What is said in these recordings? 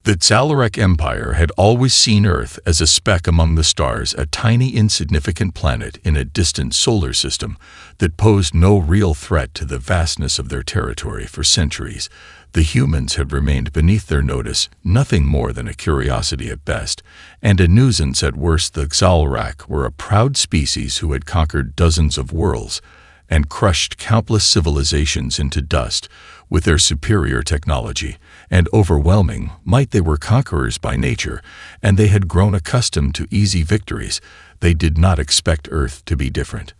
The Galactic Empire had always seen Earth as a speck among the stars, a tiny insignificant planet in a distant solar system that posed no real threat to the vastness of their territory. For centuries, the humans had remained beneath their notice, nothing more than a curiosity at best, and a nuisance at worst. The Galactic were a proud species who had conquered dozens of worlds and crushed countless civilizations into dust. With their superior technology and overwhelming might, they were conquerors by nature, and they had grown accustomed to easy victories. They did not expect Earth to be different.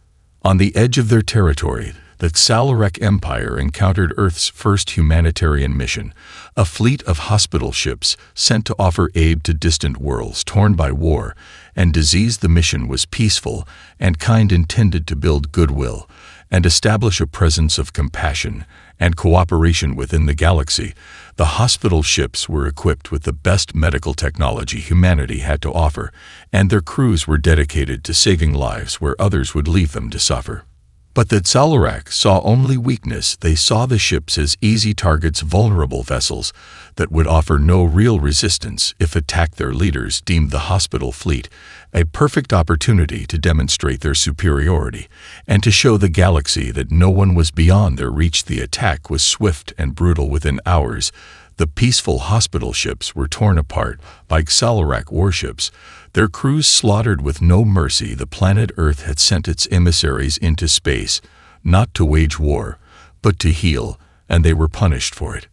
On the edge of their territory, the Galactic Empire encountered Earth's first humanitarian mission, a fleet of hospital ships sent to offer aid to distant worlds torn by war and disease. The mission was peaceful and kind, intended to build goodwill and establish a presence of compassion and cooperation within the galaxy. The hospital ships were equipped with the best medical technology humanity had to offer, and their crews were dedicated to saving lives where others would leave them to suffer. But the Galactic saw only weakness. They saw the ships as easy targets, vulnerable vessels that would offer no real resistance if attacked. Their leaders deemed the hospital fleet a perfect opportunity to demonstrate their superiority and to show the galaxy that no one was beyond their reach. The attack was swift and brutal. Within hours, the peaceful hospital ships were torn apart by Galactic warships, their crews slaughtered with no mercy. The planet Earth had sent its emissaries into space, not to wage war, but to heal, and they were punished for it.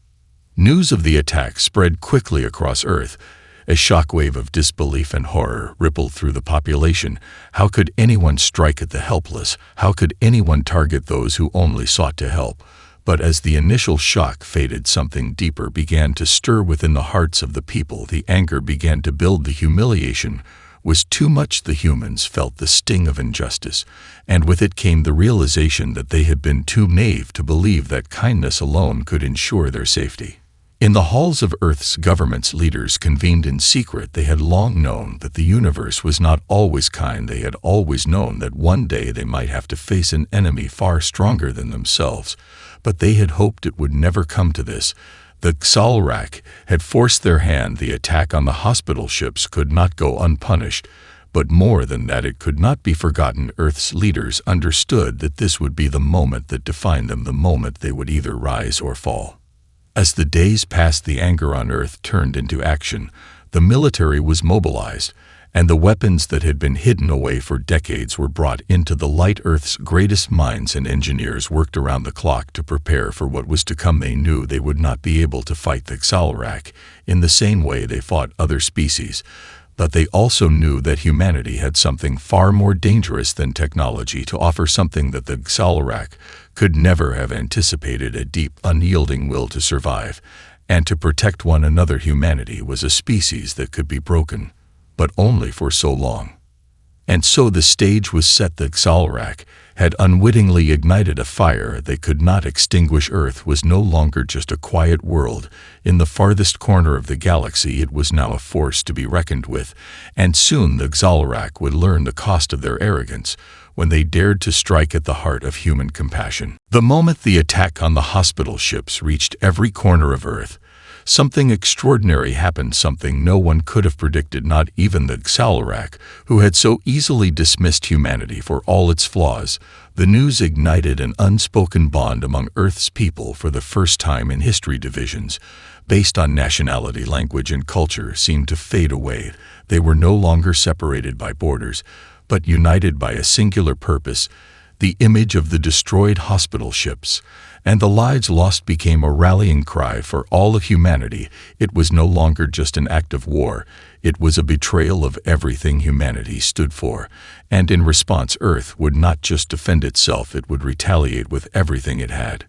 News of the attack spread quickly across Earth. A shockwave of disbelief and horror rippled through the population. How could anyone strike at the helpless? How could anyone target those who only sought to help? But as the initial shock faded, something deeper began to stir within the hearts of the people. The anger began to build. The humiliation was too much. The humans felt the sting of injustice, and with it came the realization that they had been too naive to believe that kindness alone could ensure their safety. In the halls of Earth's government's leaders convened in secret. They had long known that the universe was not always kind. They had always known that one day they might have to face an enemy far stronger than themselves, but they had hoped it would never come to this. The Galactic had forced their hand. The attack on the hospital ships could not go unpunished, but more than that, it could not be forgotten. Earth's leaders understood that this would be the moment that defined them, the moment they would either rise or fall. As the days passed, the anger on Earth turned into action. The military was mobilized, and the weapons that had been hidden away for decades were brought into the light. Earth's greatest minds and engineers worked around the clock to prepare for what was to come. They knew they would not be able to fight the Galactic in the same way they fought other species, but they also knew that humanity had something far more dangerous than technology to offer, something that the Galactic could never have anticipated: a deep, unyielding will to survive and to protect one another. Humanity was a species that could be broken, but only for so long. And so the stage was set. The Galactic had unwittingly ignited a fire they could not extinguish. Earth was no longer just a quiet world in the farthest corner of the galaxy. It was now a force to be reckoned with, and soon the Galactic would learn the cost of their arrogance when they dared to strike at the heart of human compassion. The moment the attack on the hospital ships reached every corner of Earth, something extraordinary happened, something no one could have predicted, not even the Galactic, who had so easily dismissed humanity for all its flaws. The news ignited an unspoken bond among Earth's people. For the first time in history, divisions based on nationality, language, and culture seemed to fade away. They were no longer separated by borders, but united by a singular purpose. The image of the destroyed hospital ships and the lives lost became a rallying cry for all of humanity. It was no longer just an act of war. It was a betrayal of everything humanity stood for, and in response, Earth would not just defend itself, it would retaliate with everything it had.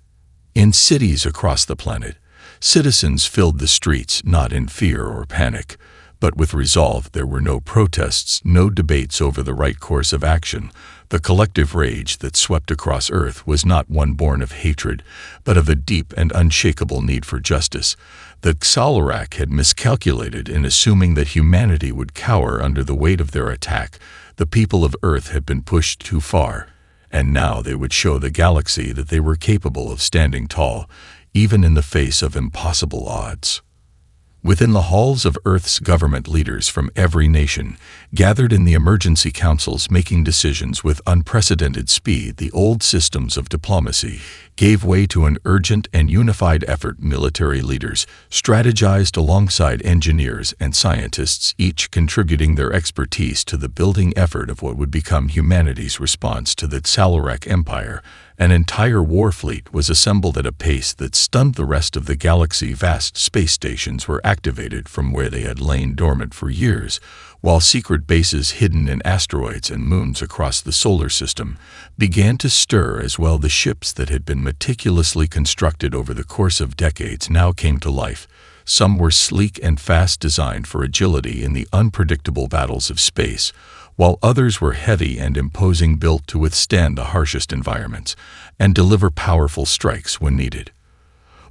In cities across the planet, citizens filled the streets, not in fear or panic, but with resolve. There were no protests, no debates over the right course of action. The collective rage that swept across Earth was not one born of hatred, but of a deep and unshakable need for justice. The Galactic had miscalculated in assuming that humanity would cower under the weight of their attack. The people of Earth had been pushed too far, and now they would show the galaxy that they were capable of standing tall, even in the face of impossible odds. Within the halls of Earth's government, leaders from every nation gathered in the emergency councils, making decisions with unprecedented speed. The old systems of diplomacy gave way to an urgent and unified effort. Military leaders strategized alongside engineers and scientists, each contributing their expertise to the building effort of what would become humanity's response to the Galactic Empire. An entire war fleet was assembled at a pace that stunned the rest of the galaxy. Vast space stations were activated from where they had lain dormant for years, while secret bases hidden in asteroids and moons across the solar system began to stir as well. The ships that had been meticulously constructed over the course of decades now came to life. Some were sleek and fast, designed for agility in the unpredictable battles of space, while others were heavy and imposing, built to withstand the harshest environments and deliver powerful strikes when needed.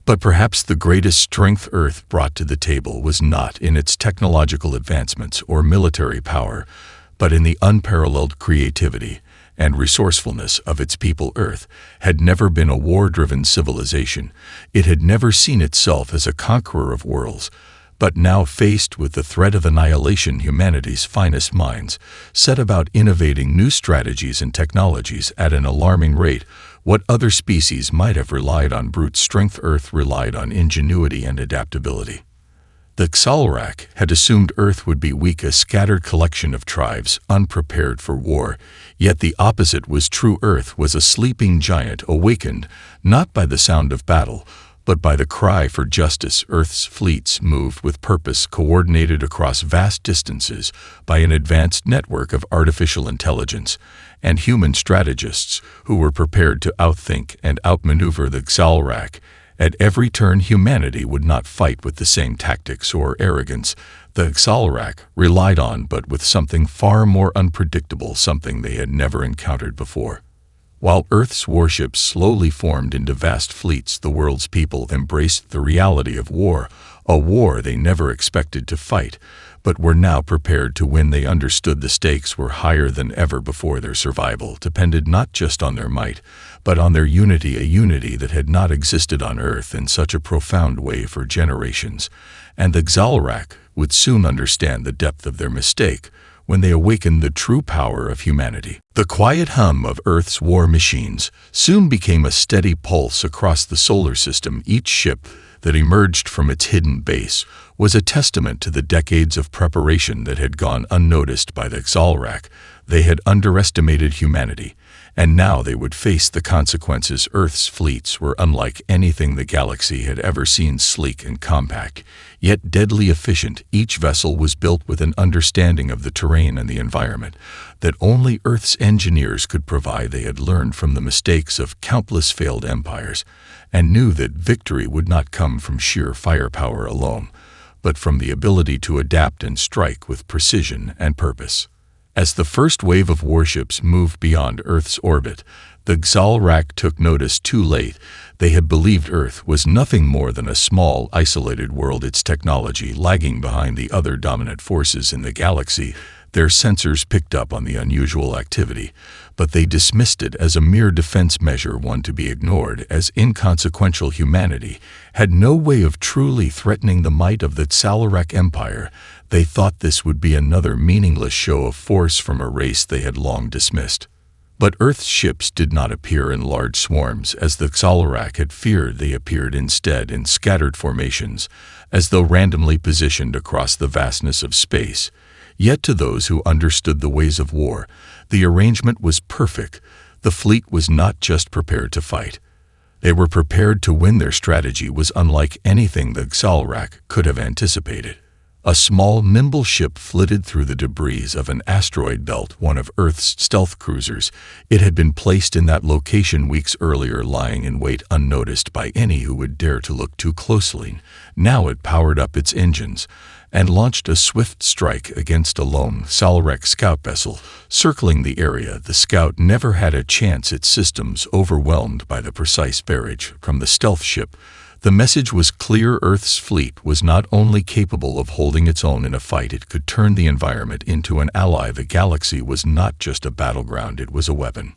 But perhaps the greatest strength Earth brought to the table was not in its technological advancements or military power, but in the unparalleled creativity and resourcefulness of its people. Earth had never been a war-driven civilization. It had never seen itself as a conqueror of worlds. But now, faced with the threat of annihilation, humanity's finest minds set about innovating new strategies and technologies at an alarming rate. What other species might have relied on brute strength, Earth relied on ingenuity and adaptability. The Galactic had assumed Earth would be weak, a scattered collection of tribes unprepared for war. Yet the opposite was true. Earth was a sleeping giant, awakened not by the sound of battle, but by the cry for justice. Earth's fleets moved with purpose, coordinated across vast distances by an advanced network of artificial intelligence and human strategists who were prepared to outthink and outmaneuver the Galactic. At every turn, humanity would not fight with the same tactics or arrogance the Galactic relied on, but with something far more unpredictable, something they had never encountered before. While Earth's warships slowly formed into vast fleets, the world's people embraced the reality of war, a war they never expected to fight, but were now prepared to win. They understood the stakes were higher than ever before. Their survival depended not just on their might, but on their unity, a unity that had not existed on Earth in such a profound way for generations. And the Galactic would soon understand the depth of their mistake when they awakened the true power of humanity. The quiet hum of Earth's war machines soon became a steady pulse across the solar system. Each ship that emerged from its hidden base was a testament to the decades of preparation that had gone unnoticed by the Galactic. They had underestimated humanity, and now they would face the consequences. Earth's fleets were unlike anything the galaxy had ever seen, sleek and compact, yet deadly efficient. Each vessel was built with an understanding of the terrain and the environment that only Earth's engineers could provide. They had learned from the mistakes of countless failed empires and knew that victory would not come from sheer firepower alone, but from the ability to adapt and strike with precision and purpose. As the first wave of warships moved beyond Earth's orbit, the Galactic took notice too late. They had believed Earth was nothing more than a small, isolated world, its technology lagging behind the other dominant forces in the galaxy. Their sensors picked up on the unusual activity, but they dismissed it as a mere defense measure, one to be ignored as inconsequential. Humanity had no way of truly threatening the might of the Galactic Empire. They thought this would be another meaningless show of force from a race they had long dismissed. But Earth's ships did not appear in large swarms as the Galactic had feared. They appeared instead in scattered formations, as though randomly positioned across the vastness of space. Yet to those who understood the ways of war, the arrangement was perfect. The fleet was not just prepared to fight. They were prepared to win. Their strategy was unlike anything the Galactic could have anticipated. A small, nimble ship flitted through the debris of an asteroid belt, one of Earth's stealth cruisers. It had been placed in that location weeks earlier, lying in wait unnoticed by any who would dare to look too closely. Now it powered up its engines and launched a swift strike against a lone Galactic scout vessel circling the area. The scout never had a chance, its systems overwhelmed by the precise barrage from the stealth ship. The message was clear: Earth's fleet was not only capable of holding its own in a fight, it could turn the environment into an ally. The galaxy was not just a battleground, it was a weapon.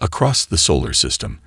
Across the solar system,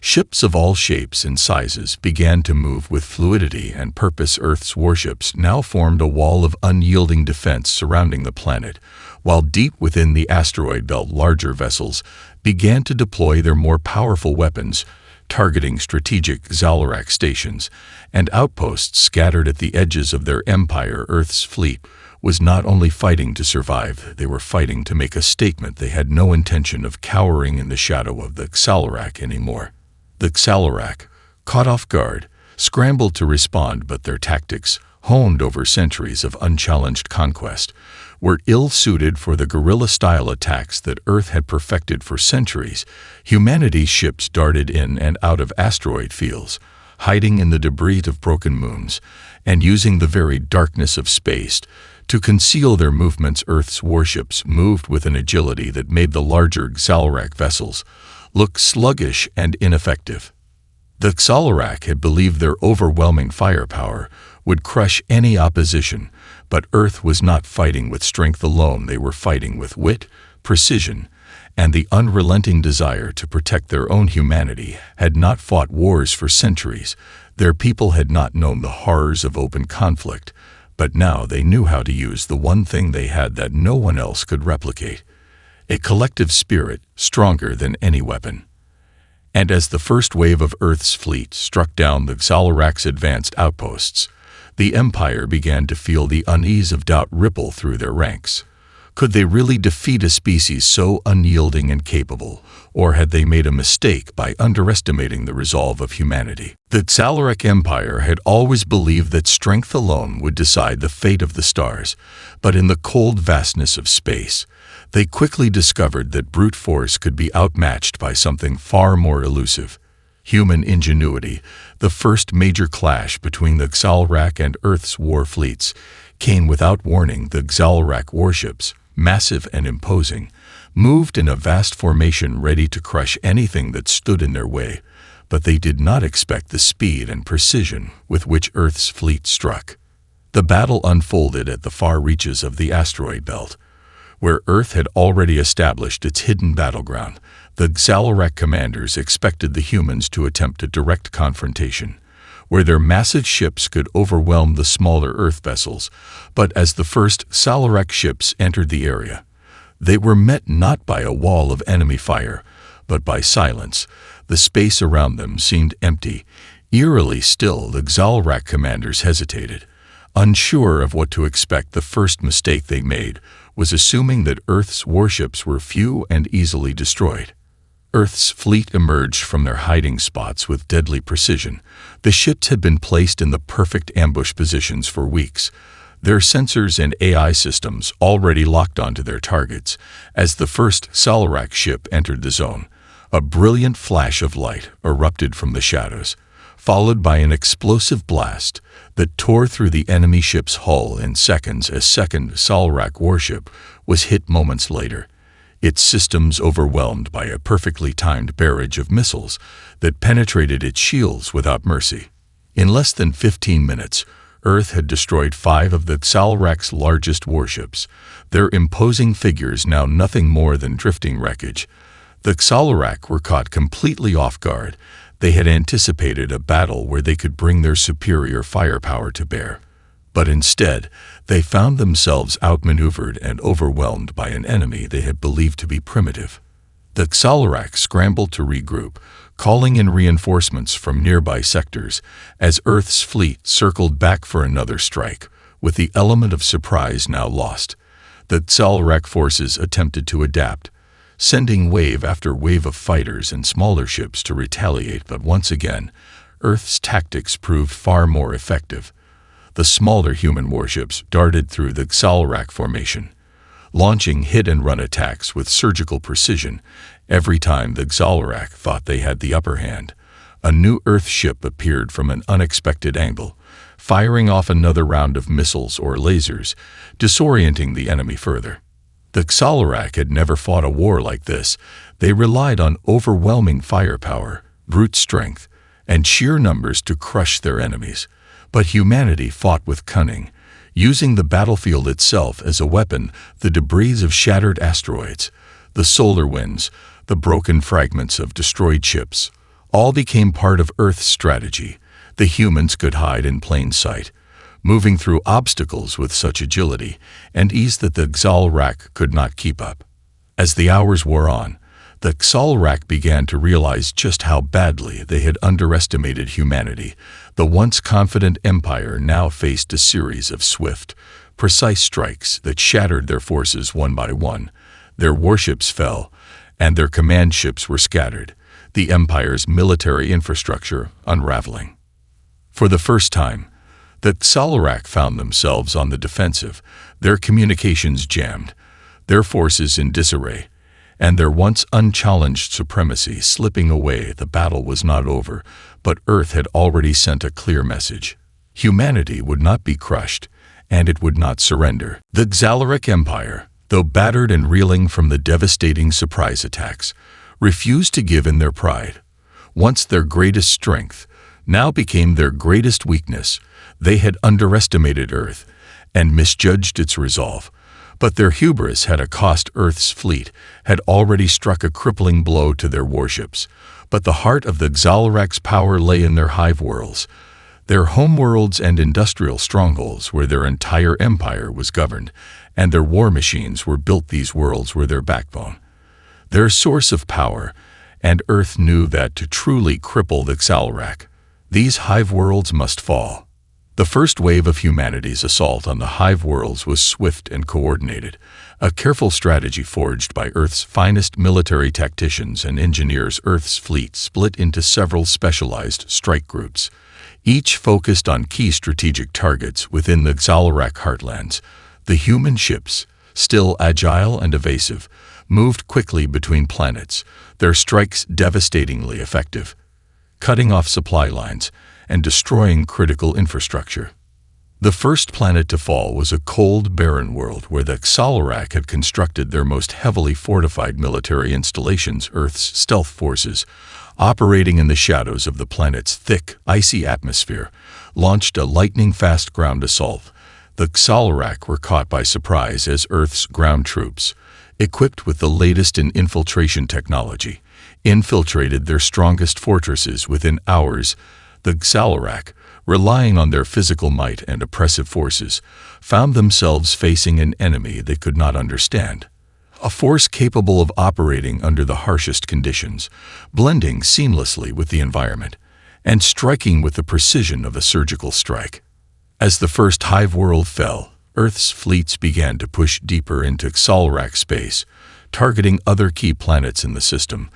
Ships of all shapes and sizes began to move with fluidity and purpose. Earth's warships now formed a wall of unyielding defense surrounding the planet, while deep within the asteroid belt larger vessels began to deploy their more powerful weapons, targeting strategic Xalarak stations and outposts scattered at the edges of their empire. Earth's fleet was not only fighting to survive, they were fighting to make a statement. They had no intention of cowering in the shadow of the Xalarak anymore. The Xalarak, caught off guard, scrambled to respond, but their tactics, honed over centuries of unchallenged conquest, were ill-suited for the guerrilla-style attacks that Earth had perfected for centuries. Humanity's ships darted in and out of asteroid fields, hiding in the debris of broken moons, and using the very darkness of space to conceal their movements. Earth's warships moved with an agility that made the larger Xalarak vessels look sluggish and ineffective. The Xalarak had believed their overwhelming firepower would crush any opposition, but Earth was not fighting with strength alone. They were fighting with wit, precision, and the unrelenting desire to protect their own. Humanity had not fought wars for centuries. Their people had not known the horrors of open conflict, but now they knew how to use the one thing they had that no one else could replicate: a collective spirit stronger than any weapon. And as the first wave of Earth's fleet struck down the Xalarak's advanced outposts, the Empire began to feel the unease of doubt ripple through their ranks. Could they really defeat a species so unyielding and capable, or had they made a mistake by underestimating the resolve of humanity? The Xalarak Empire had always believed that strength alone would decide the fate of the stars, but in the cold vastness of space, they quickly discovered that brute force could be outmatched by something far more elusive: human ingenuity. The first major clash between the Xalarak and Earth's war fleets came without warning. The Xalarak warships, massive and imposing, moved in a vast formation ready to crush anything that stood in their way, but they did not expect the speed and precision with which Earth's fleet struck. The battle unfolded at the far reaches of the asteroid belt, where Earth had already established its hidden battleground. The Xalarak commanders expected the humans to attempt a direct confrontation, where their massive ships could overwhelm the smaller Earth vessels. But as the first Xalarak ships entered the area, they were met not by a wall of enemy fire, but by silence. The space around them seemed empty, eerily still. The Xalarak commanders hesitated, unsure of what to expect. The first mistake they made was assuming that Earth's warships were few and easily destroyed. Earth's fleet emerged from their hiding spots with deadly precision. The ships had been placed in the perfect ambush positions for weeks, their sensors and AI systems already locked onto their targets. As the first Xalarak ship entered the zone, a brilliant flash of light erupted from the shadows, followed by an explosive blast that tore through the enemy ship's hull in seconds. A second Xalarak warship was hit moments later, its systems overwhelmed by a perfectly timed barrage of missiles that penetrated its shields without mercy. In less than 15 minutes, Earth had destroyed 5 of the Xalarak's largest warships, their imposing figures now nothing more than drifting wreckage. The Xalarak were caught completely off guard. They had anticipated a battle where they could bring their superior firepower to bear. But instead, they found themselves outmaneuvered and overwhelmed by an enemy they had believed to be primitive. The Xalarak scrambled to regroup, calling in reinforcements from nearby sectors as Earth's fleet circled back for another strike, with the element of surprise now lost. The Xalarak forces attempted to adapt, sending wave after wave of fighters and smaller ships to retaliate, but once again, Earth's tactics proved far more effective. The smaller human warships darted through the Xalarak formation, launching hit-and-run attacks with surgical precision. Every time the Xalarak thought they had the upper hand, a new Earth ship appeared from an unexpected angle, firing off another round of missiles or lasers, disorienting the enemy further. The Xalarak had never fought a war like this. They relied on overwhelming firepower, brute strength, and sheer numbers to crush their enemies. But humanity fought with cunning, using the battlefield itself as a weapon. The debris of shattered asteroids, the solar winds, the broken fragments of destroyed ships, All became part of Earth's strategy. The humans could hide in plain sight, moving through obstacles with such agility and ease that the Xal'Rak could not keep up. As the hours wore on, the Xal'Rak began to realize just how badly they had underestimated humanity. The once confident empire now faced a series of swift, precise strikes that shattered their forces one by one. Their warships fell, and their command ships were scattered, the empire's military infrastructure unraveling. For the first time, the Xal'Rak found themselves on the defensive, their communications jammed, their forces in disarray, and their once unchallenged supremacy slipping away. The battle was not over, but Earth had already sent a clear message. Humanity would not be crushed, and it would not surrender. The Xal'Rak Empire, though battered and reeling from the devastating surprise attacks, refused to give in. Their pride, once their greatest strength, now became their greatest weakness. They had underestimated Earth and misjudged its resolve. But their hubris had a cost. Earth's fleet had already struck a crippling blow to their warships. But the heart of the Xal'Rak's power lay in their hive worlds, their homeworlds and industrial strongholds where their entire empire was governed, and their war machines were built. These worlds were their backbone, their source of power, and Earth knew that to truly cripple the Xal'Rak, these hive worlds must fall. The first wave of humanity's assault on the hive worlds was swift and coordinated, a careful strategy forged by Earth's finest military tacticians and engineers. Earth's fleet split into several specialized strike groups, each focused on key strategic targets within the Xal'Rak heartlands. The human ships, still agile and evasive, moved quickly between planets, their strikes devastatingly effective, cutting off supply lines and destroying critical infrastructure. The first planet to fall was a cold, barren world where the Xal'Rak had constructed their most heavily fortified military installations. Earth's stealth forces, operating in the shadows of the planet's thick, icy atmosphere, launched a lightning-fast ground assault. The Xal'Rak were caught by surprise as Earth's ground troops, equipped with the latest in infiltration technology, infiltrated their strongest fortresses within hours. The Xal'Rak, relying on their physical might and oppressive forces, found themselves facing an enemy they could not understand. A force capable of operating under the harshest conditions, blending seamlessly with the environment, and striking with the precision of a surgical strike. As the first hive world fell, Earth's fleets began to push deeper into Xal'Rak space, targeting other key planets in the system.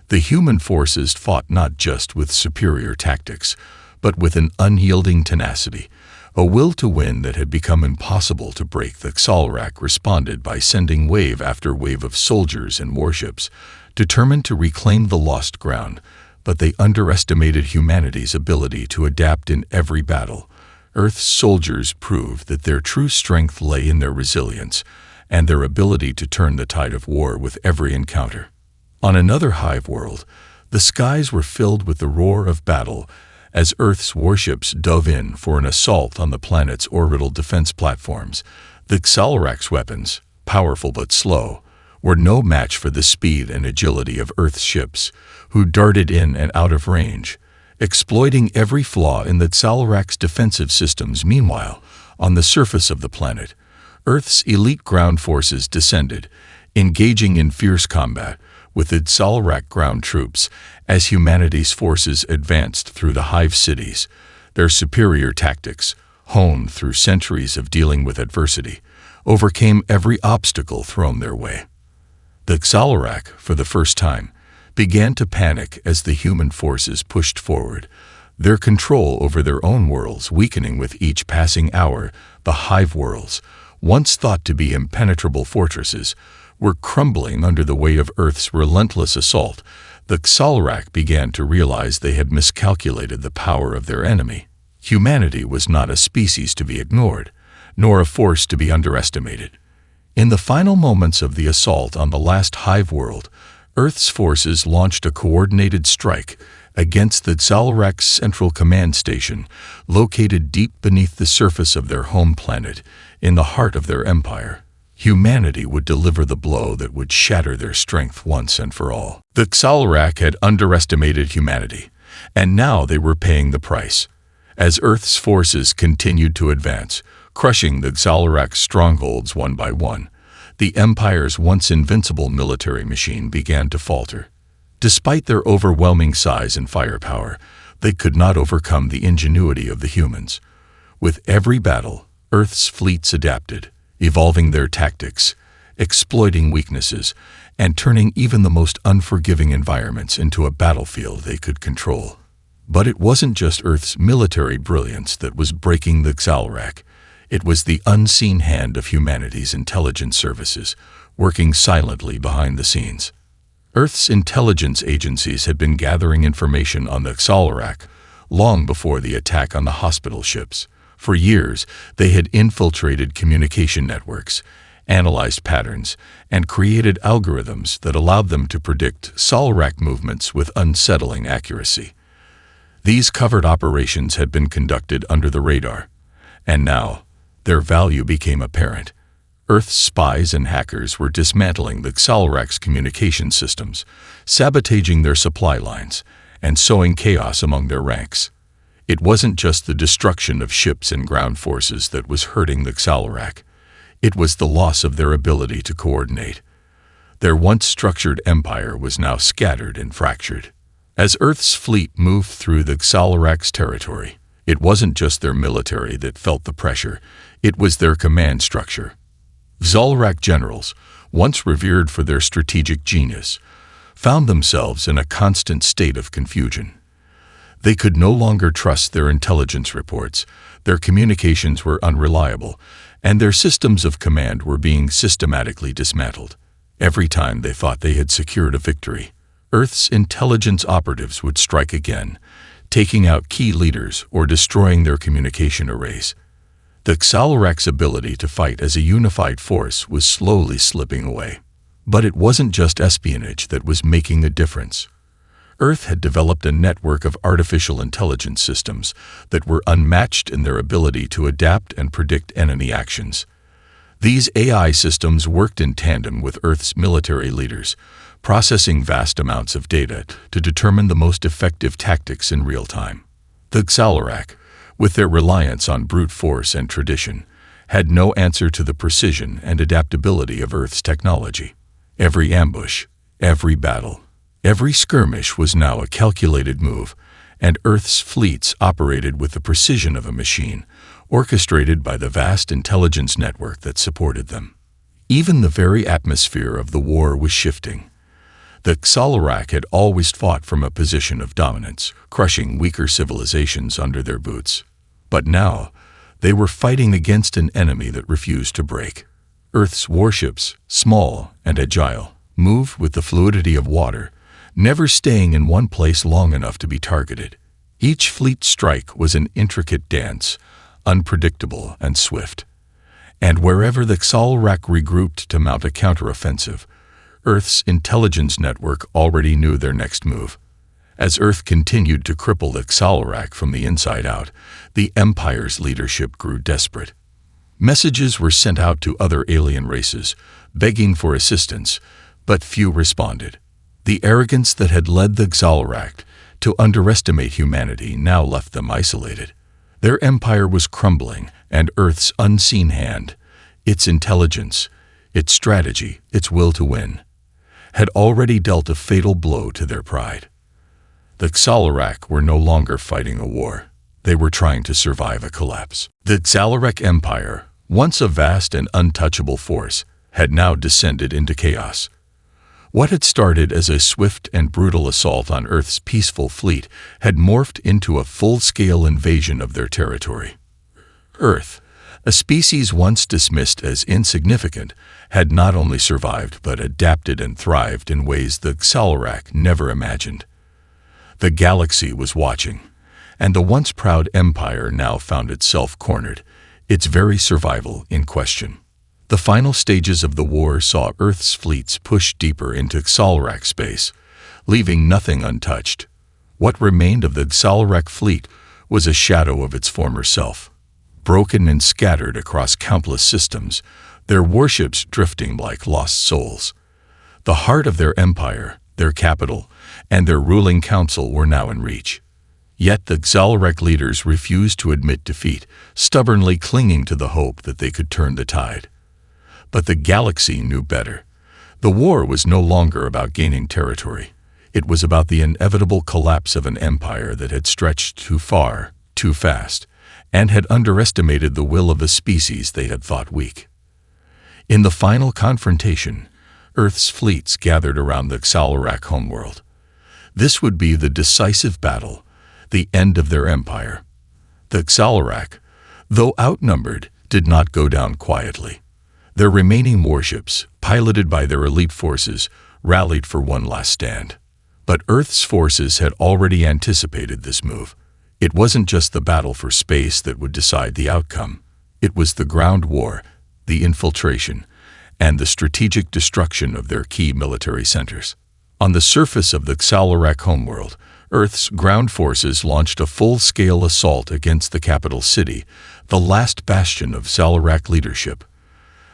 The human forces fought not just with superior tactics, but with an unyielding tenacity, a will to win that had become impossible to break. The Xal'Rak responded by sending wave after wave of soldiers and warships, determined to reclaim the lost ground, but they underestimated humanity's ability to adapt in every battle. Earth's soldiers proved that their true strength lay in their resilience and their ability to turn the tide of war with every encounter. On another hive world, the skies were filled with the roar of battle as Earth's warships dove in for an assault on the planet's orbital defense platforms. The Xal'Rak's weapons, powerful but slow, were no match for the speed and agility of Earth's ships, who darted in and out of range, exploiting every flaw in the Xal'Rak's defensive systems. Meanwhile, on the surface of the planet, Earth's elite ground forces descended, engaging in fierce combat with the Xal'Rak ground troops as humanity's forces advanced through the hive cities. Their superior tactics, honed through centuries of dealing with adversity, overcame every obstacle thrown their way. The Xal'Rak, for the first time, began to panic as the human forces pushed forward, their control over their own worlds weakening with each passing hour. The hive worlds, once thought to be impenetrable fortresses, were crumbling under the weight of Earth's relentless assault. The Xal'Rak began to realize they had miscalculated the power of their enemy. Humanity was not a species to be ignored, nor a force to be underestimated. In the final moments of the assault on the last hive world, Earth's forces launched a coordinated strike against the Xal'Rak's central command station, located deep beneath the surface of their home planet, in the heart of their empire. Humanity would deliver the blow that would shatter their strength once and for all. The Xal'Rak had underestimated humanity, and now they were paying the price. As Earth's forces continued to advance, crushing the Xal'Rak's strongholds one by one, the Empire's once invincible military machine began to falter. Despite their overwhelming size and firepower, they could not overcome the ingenuity of the humans. With every battle, Earth's fleets adapted, evolving their tactics, exploiting weaknesses, and turning even the most unforgiving environments into a battlefield they could control. But it wasn't just Earth's military brilliance that was breaking the Xal'Rak. It was the unseen hand of humanity's intelligence services, working silently behind the scenes. Earth's intelligence agencies had been gathering information on the Xal'Rak long before the attack on the hospital ships. For years, they had infiltrated communication networks, analyzed patterns, and created algorithms that allowed them to predict Xal'Rak movements with unsettling accuracy. These covert operations had been conducted under the radar, and now their value became apparent. Earth's spies and hackers were dismantling the Xal'Rak's communication systems, sabotaging their supply lines, and sowing chaos among their ranks. It wasn't just the destruction of ships and ground forces that was hurting the Xal'Rak. It was the loss of their ability to coordinate. Their once structured empire was now scattered and fractured. As Earth's fleet moved through the Xal'Rak's territory, it wasn't just their military that felt the pressure, it was their command structure. Xal'Rak generals, once revered for their strategic genius, found themselves in a constant state of confusion. They could no longer trust their intelligence reports, their communications were unreliable, and their systems of command were being systematically dismantled. Every time they thought they had secured a victory, Earth's intelligence operatives would strike again, taking out key leaders or destroying their communication arrays. The Xal'Rak's ability to fight as a unified force was slowly slipping away. But it wasn't just espionage that was making a difference. Earth had developed a network of artificial intelligence systems that were unmatched in their ability to adapt and predict enemy actions. These AI systems worked in tandem with Earth's military leaders, processing vast amounts of data to determine the most effective tactics in real time. The Xal'Rak, with their reliance on brute force and tradition, had no answer to the precision and adaptability of Earth's technology. Every ambush, every battle, every skirmish was now a calculated move, and Earth's fleets operated with the precision of a machine, orchestrated by the vast intelligence network that supported them. Even the very atmosphere of the war was shifting. The Xal'Rak had always fought from a position of dominance, crushing weaker civilizations under their boots. But now, they were fighting against an enemy that refused to break. Earth's warships, small and agile, moved with the fluidity of water, never staying in one place long enough to be targeted. Each fleet strike was an intricate dance, unpredictable and swift. And wherever the Xal'Rak regrouped to mount a counteroffensive, Earth's intelligence network already knew their next move. As Earth continued to cripple the Xal'Rak from the inside out, the Empire's leadership grew desperate. Messages were sent out to other alien races, begging for assistance, but few responded. The arrogance that had led the Xal'Rak to underestimate humanity now left them isolated. Their empire was crumbling, and Earth's unseen hand, its intelligence, its strategy, its will to win, had already dealt a fatal blow to their pride. The Xal'Rak were no longer fighting a war. They were trying to survive a collapse. The Xal'Rak Empire, once a vast and untouchable force, had now descended into chaos. What had started as a swift and brutal assault on Earth's peaceful fleet had morphed into a full-scale invasion of their territory. Earth, a species once dismissed as insignificant, had not only survived but adapted and thrived in ways the Xal'Rak never imagined. The galaxy was watching, and the once proud empire now found itself cornered, its very survival in question. The final stages of the war saw Earth's fleets push deeper into Xal'Rak space, leaving nothing untouched. What remained of the Xal'Rak fleet was a shadow of its former self. broken and scattered across countless systems, their warships drifting like lost souls. The heart of their empire, their capital, and their ruling council were now in reach. Yet the Xal'Rek leaders refused to admit defeat, stubbornly clinging to the hope that they could turn the tide. But the galaxy knew better. The war was no longer about gaining territory. It was about the inevitable collapse of an empire that had stretched too far, too fast, and had underestimated the will of a species they had thought weak. In the final confrontation, Earth's fleets gathered around the Xal'Rek homeworld. This would be the decisive battle, the end of their empire. The Xal'Rek, though outnumbered, did not go down quietly. Their remaining warships, piloted by their elite forces, rallied for one last stand. But Earth's forces had already anticipated this move. It wasn't just the battle for space that would decide the outcome. It was the ground war, the infiltration, and the strategic destruction of their key military centers. On the surface of the Xal'Rek homeworld, Earth's ground forces launched a full-scale assault against the capital city, the last bastion of Xal'Rek leadership.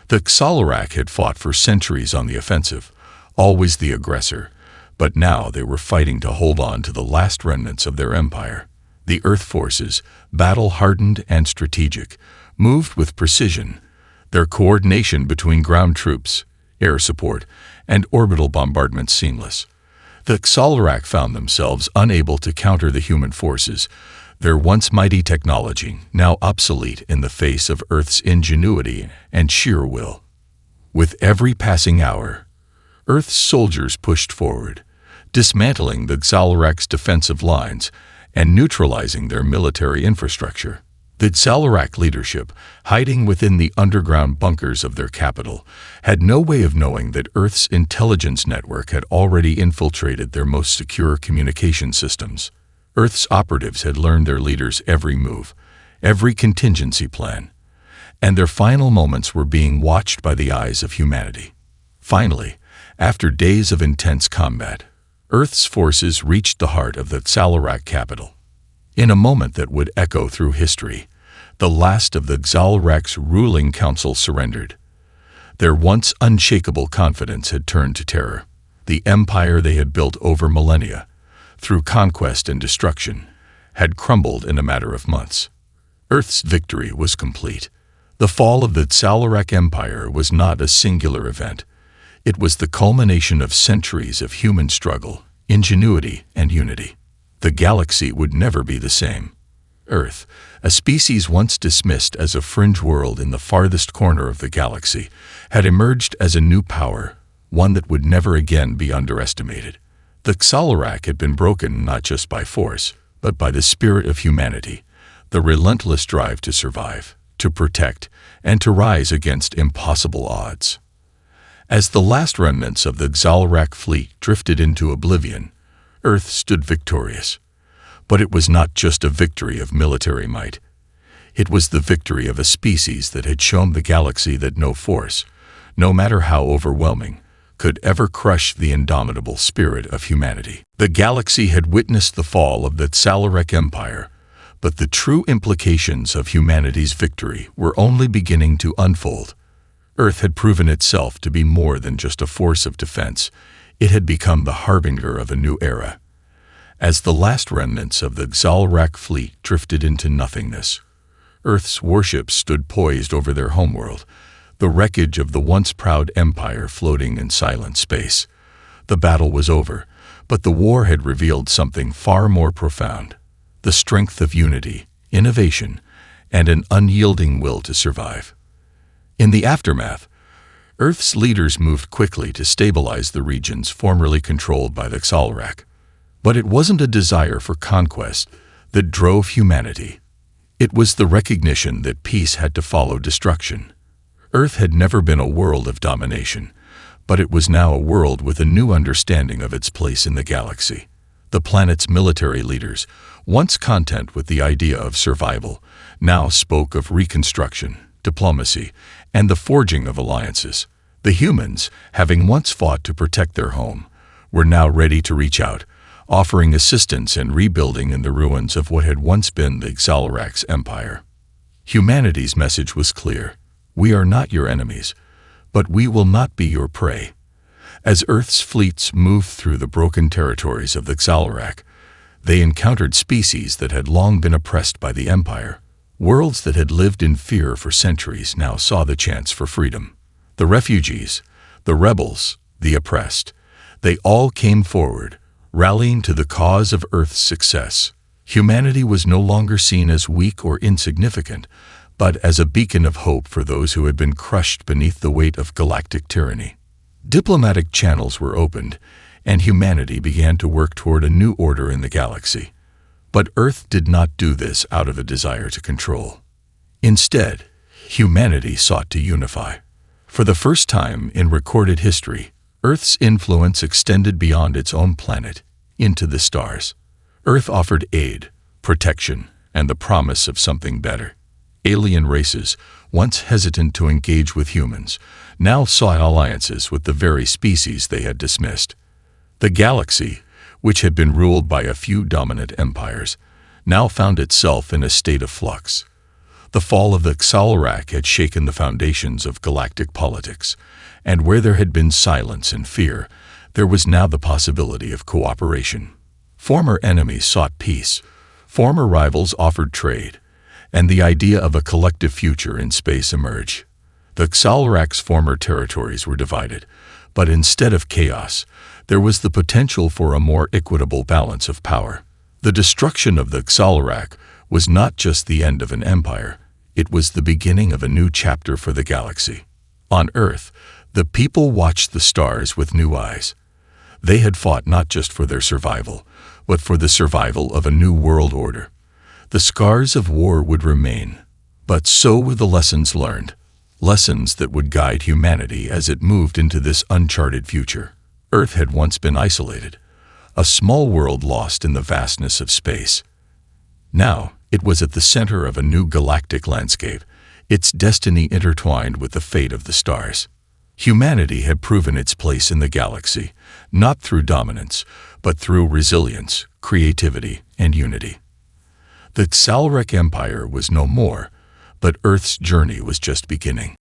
The Xal'Rek had fought for centuries on the offensive, always the aggressor, but now they were fighting to hold on to the last remnants of their empire. The Earth forces, battle-hardened and strategic, moved with precision, their coordination between ground troops, air support, and orbital bombardment seamless. The Xal'Rek found themselves unable to counter the human forces, their once mighty technology now obsolete in the face of Earth's ingenuity and sheer will. With every passing hour, Earth's soldiers pushed forward, dismantling the Xal'Rek's defensive lines and neutralizing their military infrastructure. The Xal'Rek leadership, hiding within the underground bunkers of their capital, had no way of knowing that Earth's intelligence network had already infiltrated their most secure communication systems. Earth's operatives had learned their leaders' every move, every contingency plan, and their final moments were being watched by the eyes of humanity. Finally, after days of intense combat, Earth's forces reached the heart of the Xal'Rek capital. In a moment that would echo through history, the last of the Xal'Rek's ruling council surrendered. Their once unshakable confidence had turned to terror. The empire they had built over millennia, through conquest and destruction, had crumbled in a matter of months. Earth's victory was complete. The fall of the Xal'Rek Empire was not a singular event. It was the culmination of centuries of human struggle, ingenuity, and unity. The galaxy would never be the same. Earth, a species once dismissed as a fringe world in the farthest corner of the galaxy, had emerged as a new power, one that would never again be underestimated. The Xal'Rek had been broken not just by force, but by the spirit of humanity, the relentless drive to survive, to protect, and to rise against impossible odds. As the last remnants of the Xal'Rek fleet drifted into oblivion, Earth stood victorious. But it was not just a victory of military might. It was the victory of a species that had shown the galaxy that no force, no matter how overwhelming, could ever crush the indomitable spirit of humanity. The galaxy had witnessed the fall of the Xal'Rek Empire, but the true implications of humanity's victory were only beginning to unfold. Earth had proven itself to be more than just a force of defense. It had become the harbinger of a new era. As the last remnants of the Xal'Rek fleet drifted into nothingness, Earth's warships stood poised over their homeworld, the wreckage of the once proud empire floating in silent space. The battle was over, but the war had revealed something far more profound: the strength of unity, innovation, and an unyielding will to survive. In the aftermath, Earth's leaders moved quickly to stabilize the regions formerly controlled by the Xal'Rek. But it wasn't a desire for conquest that drove humanity. It was the recognition that peace had to follow destruction. Earth had never been a world of domination, but it was now a world with a new understanding of its place in the galaxy. The planet's military leaders, once content with the idea of survival, now spoke of reconstruction, diplomacy, and the forging of alliances. The humans, having once fought to protect their home, were now ready to reach out, offering assistance in rebuilding in the ruins of what had once been the Xal'Rek's empire. Humanity's message was clear. We are not your enemies, but we will not be your prey. As Earth's fleets moved through the broken territories of the Xalarak, they encountered species that had long been oppressed by the Empire. Worlds that had lived in fear for centuries now saw the chance for freedom. The refugees, the rebels, the oppressed, they all came forward, rallying to the cause of Earth's success. Humanity was no longer seen as weak or insignificant, but as a beacon of hope for those who had been crushed beneath the weight of galactic tyranny. Diplomatic channels were opened, and humanity began to work toward a new order in the galaxy. But Earth did not do this out of a desire to control. Instead, humanity sought to unify. For the first time in recorded history, Earth's influence extended beyond its own planet, into the stars. Earth offered aid, protection, and the promise of something better. Alien races, once hesitant to engage with humans, now saw alliances with the very species they had dismissed. The galaxy, which had been ruled by a few dominant empires, now found itself in a state of flux. The fall of the Xalarak had shaken the foundations of galactic politics, and where there had been silence and fear, there was now the possibility of cooperation. Former enemies sought peace, former rivals offered trade, and the idea of a collective future in space emerged. The Xalarak's former territories were divided, but instead of chaos, there was the potential for a more equitable balance of power. The destruction of the Xalarak was not just the end of an empire, it was the beginning of a new chapter for the galaxy. On Earth, the people watched the stars with new eyes. They had fought not just for their survival, but for the survival of a new world order. The scars of war would remain, but so were the lessons learned, lessons that would guide humanity as it moved into this uncharted future. Earth had once been isolated, a small world lost in the vastness of space. Now, it was at the center of a new galactic landscape, its destiny intertwined with the fate of the stars. Humanity had proven its place in the galaxy, not through dominance, but through resilience, creativity, and unity. The Xalarak Empire was no more, but Earth's journey was just beginning.